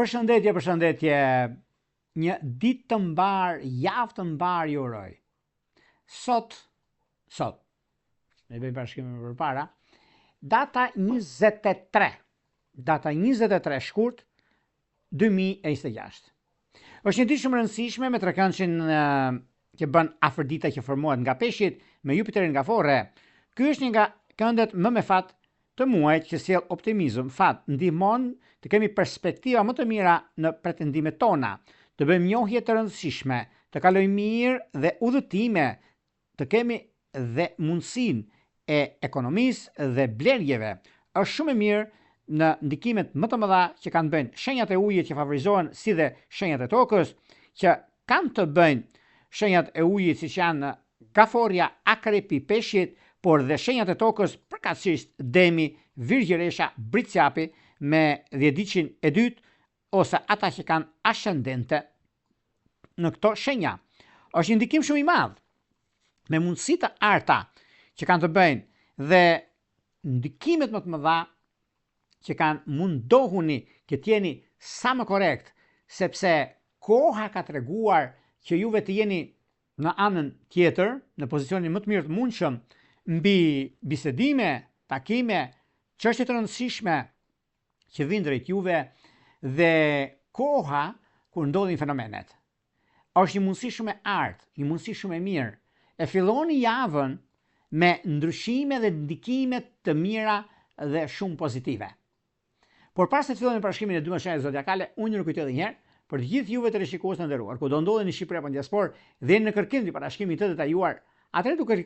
Përshëndetje, një ditë të mbar, javë të mbar ju uroj. Sot, ne bëjmë parashikimin përpara, data 23 shkurt 2026. Është një ditë shumë rëndësishme me trekëndshën që bën Afrodita që formohet nga peshqit me Jupiterin nga Forre. Ky është një nga këndet më me fat të muajit që sjell optimizëm, fat, ndihmon të kemi perspektiva më të mira në pretendimet tona, të bëjmë njohje të rëndësishme, të kalojmë mirë dhe udhëtime, të kemi dhe mundësinë e ekonomisë dhe blerjeve. Është shumë e mirë në ndikimet më të mëdha që kanë bëjnë shenjat e ujit që favorizohen si dhe shenjat e tokës, që kanë të bëjnë shenjat e ujit siç janë Gaforia, Akrepi, Peshqit, por dhe shenjat e tokës përkatësisht Demi, Virgjëresha, Bricjapi me dhjediqin e dytë ose ata që kanë ascendente në këto shenja. Është një ndikim shumë i madh me mundësi të arta që kanë të bëjnë dhe ndikimet më të mëdha që kanë mundohuni që t'jeni sa më korrekt, sepse koha ka treguar që juve të jeni në anën tjetër, në pozicionin më të mirë të mundshëm, mbi bisedime, takime, çështje të rëndësishme që vijnë drejt juve dhe koha kur ndodhin fenomenet. Është një mundësi shumë e artë, një mundësi shumë e mirë. E filloni javën me ndryshime dhe ndikime të mira dhe shumë pozitive. Por pas se të filloni parashikimin e 12 shenjave zodiakale, unë ju kujtoj edhe një herë për të gjithë juve të rishikues të nderuar, ku do ndodheni në Shqipëri apo në diasporë dhe në kërkim të parashikimit të detajuar, atëherë duke